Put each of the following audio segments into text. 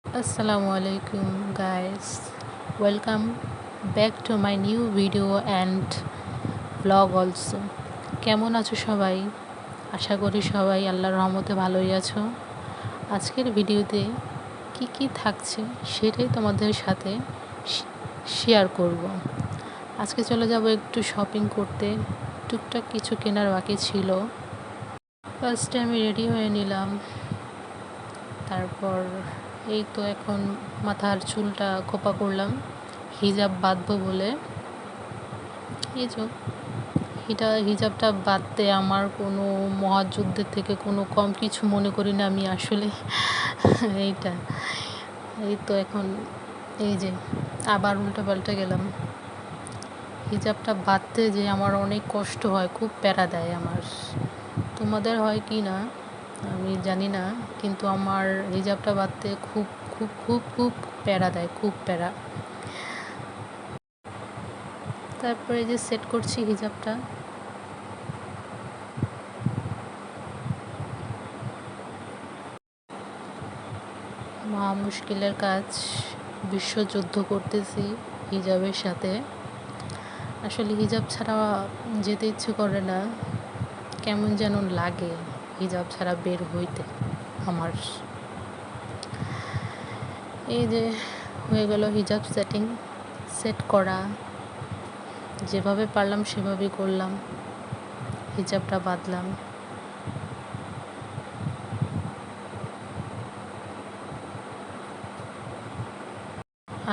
Assalamualaikum guys, welcome back to my new video and vlog also. কেমন আছো সবাই? আশা করি সবাই আল্লাহর রহমতে ভালোই আছো। আজকের ভিডিওতে কি কি থাকছে সেটাই তোমাদের সাথে শেয়ার করব। আজকে চলে যাব একটু শপিং করতে, টুকটাক কিছু কেনার বাকি ছিল। ফার্স্টে আমি রেডি হয়ে নিলাম, তারপর এই তো এখন মাথার চুলটা খোপা করলাম হিজাব বাঁধবো বলে। এই যে হিজাবটা বাঁধতে আমার কোনো মহাযুদ্ধের থেকে কোনো কম কিছু মনে করি না আমি আসলে। এইটা এই তো এখন এই যে আবার উল্টো পাল্টে গেলাম। হিজাবটা বাঁধতে যে আমার অনেক কষ্ট হয়, খুব প্যারা দেয় আমার। তোমাদের হয় কি না আমি জানি না, কিন্তু আমার হিজাবটা বাঁধতে খুব খুব খুব খুব প্যারা দেয়, খুব প্যারা। তারপরে যে সেট করছি হিজাবটা। মহা মুশকিলের কাজ, বিশ্বযুদ্ধ করতেছি হিজাবের সাথে। আসলে হিজাব ছাড়া যেতে ইচ্ছে করে না, কেমন যেন লাগে হিজাব ছাড়া বের হইতে আমার। এই যে হয়ে গেল হিজাব সেট করা, যেভাবে পারলাম সেভাবেই করলাম, হিজাবটা বাঁধলাম।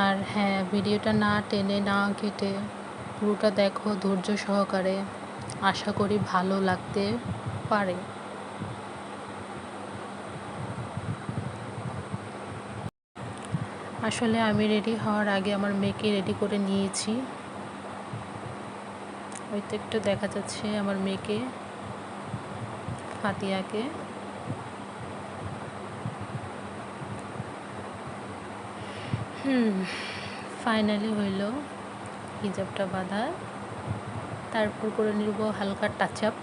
আর হ্যাঁ, ভিডিওটা না টেনে না কেটে পুরোটা দেখো ধৈর্য সহকারে, আশা করি ভালো লাগতে পারে। আসলে আমি রেডি হওয়ার আগে আমার মেয়েকে রেডি করে নিয়েছি। হয়তো একটু দেখা যাচ্ছে আমার মেয়েকে, ফাতিয়াকে। ফাইনালি হইল হিজাবটা বাঁধা। তারপর করে নিব হালকা টাচ আপ।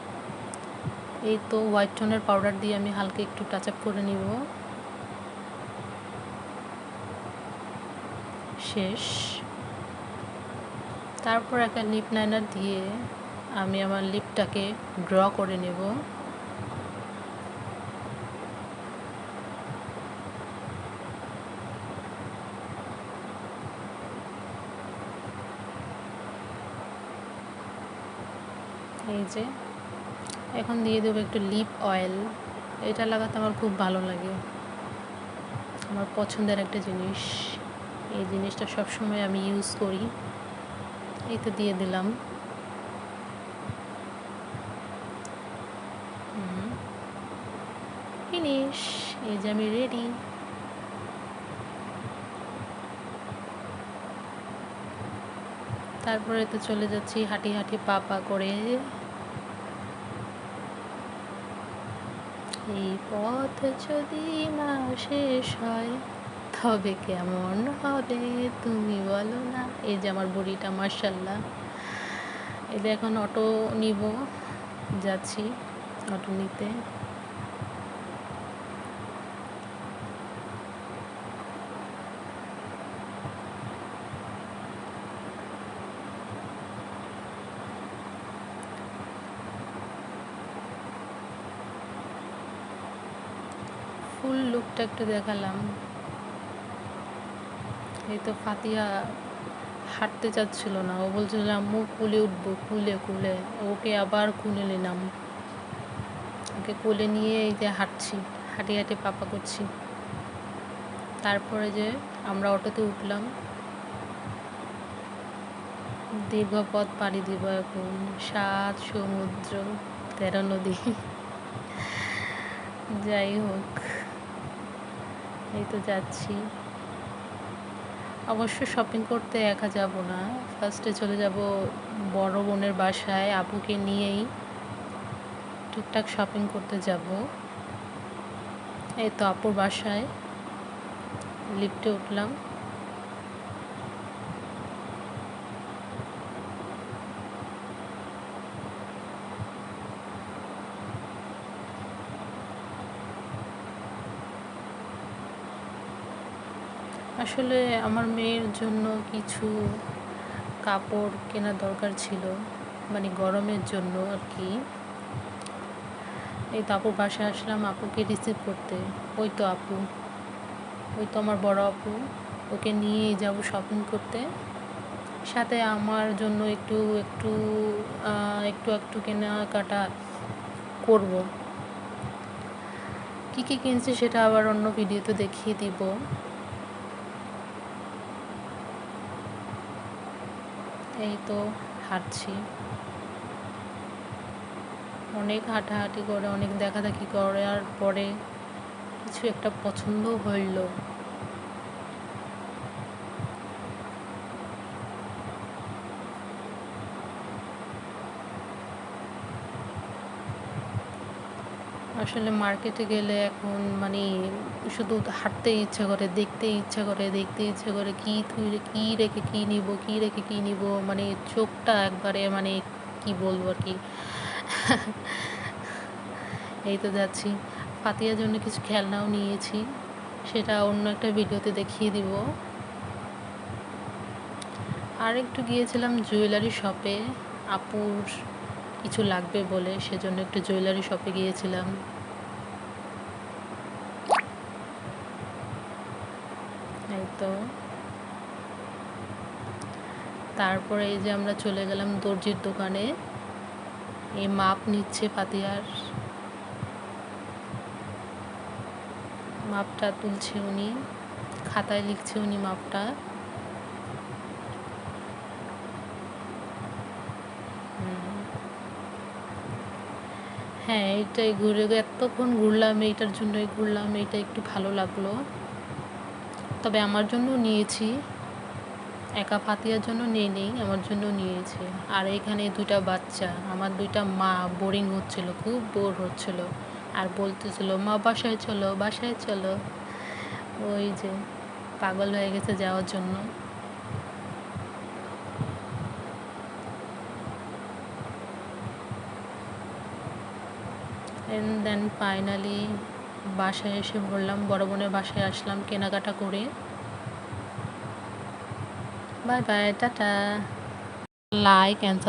এই তো হোয়াইট টোনের পাউডার দিয়ে আমি হালকা একটু টাচ আপ করে নিব। শেষ। তারপর একটা লিপ লাইনার দিয়ে আমি আমার লিপটাকে ড্র করে নেব। এই যে এখন দিয়ে দেবো একটু লিপ অয়েল। এটা লাগাতে আমার খুব ভালো লাগে, আমার পছন্দের একটা জিনিস। এই জিনিসটা সবসময় আমি ইউজ করি। এই তো দিয়ে দিলাম। ফিনিশ। এই যে আমি রেডি। তারপরে তো চলে যাচ্ছি হাঁটি হাঁটি পা পা করে। এই পথ যদি না শেষ হয় তবে কেমন হবে তুমি বলো না। এই যে আমার বুড়িটা, মার্শাল্লাহ। এদের এখন অটো নিব, যাচ্ছি অটো নিতে। ফুল লুকটা একটু দেখালাম। এই তো ফাতিয়া হাঁটতে চাচ্ছিল না, ও বলছিল আম্মু কুলে উঠবো, কুলে কুলে। ওকে আবার কুলে নিলাম, ওকে কোলে নিয়ে এই যে হাঁটছি, হাঁটি হাঁটি পাপা করছি। তারপরে যে আমরা অটোতে উঠলাম, দীর্ঘ পথ পাড়ি দিব এখন। 7 সমুদ্র 13 নদী। যাই হোক, এই তো যাচ্ছি। অবশ্য শপিং করতে একা যাব না, ফার্স্টে চলে যাব বড় বোনের বাসায়, আপুকে নিয়েই টুকটাক শপিং করতে যাব। এই তো আপুর বাসায় লিফটে উঠলাম। আসলে আমার মেয়ের জন্য কিছু কাপড় কেনার দরকার ছিল, মানে গরমের জন্য আর কি। এই তো আপুর বাসায় আসলাম আপুকে রিসিভ করতে। ওই তো আপু, ওই তো আমার বড় আপু, ওকে নিয়েই যাব শপিং করতে। সাথে আমার জন্য একটু একটু একটু একটু কেনাকাটা করব। কী কী কিনছি সেটা আবার অন্য ভিডিওতে দেখিয়ে দিব। এই তো হাঁটছি, অনেক হাঁটাহাঁটি করে অনেক দেখাদেখি করার পরে কিছু একটা পছন্দ হইল। আসলে মার্কেটে গেলে এখন মানে শুধু হাঁটতে ইচ্ছা করে, দেখতে ইচ্ছা করে, কী রেখে কী নিব, কী রেখে কী নিব, মানে চোখটা একবারে মানে কি বলবো আর কি। এই তো যাচ্ছি, ফাতিয়ার জন্য কিছু খেলনাও নিয়েছি, সেটা অন্য একটা ভিডিওতে দেখিয়ে দিব। আর একটু গিয়েছিলাম জুয়েলারি শপে, আপুর কিছু লাগবে বলে, সেজন্য একটু জুয়েলারি শপে গিয়েছিলাম। এই তো তারপরে এই যে আমরা চলে গেলাম দর্জির দোকানে। এই মাপ নিচ্ছে ফাতিয়ার, মাপটা তুলছে উনি, খাতায় লিখছে উনি মাপটা। হ্যাঁ, এইটাই ঘুরে এতক্ষণ ঘুরলাম, এইটার জন্যই ঘুরলাম, এইটা একটু ভালো লাগলো। তবে আমার জন্য নিয়েছি, একা ফাতিয়ার জন্য নেই, আমার জন্য নিয়েছি। আর এখানে দুইটা বাচ্চা, আমার দুইটা মা বোরিং হচ্ছিল, খুব বোর হচ্ছিল, আর বলতেছিল মা বাসায় চলো, বাসায় চলো। ওই যে পাগল হয়ে গেছে যাওয়ার জন্য। অ্যান্ড দেন ফাইনালি বাসায় এসে বললাম, বড় বোনের বাসায় আসলাম কেনাকাটা করে। Bye bye, tata. Like and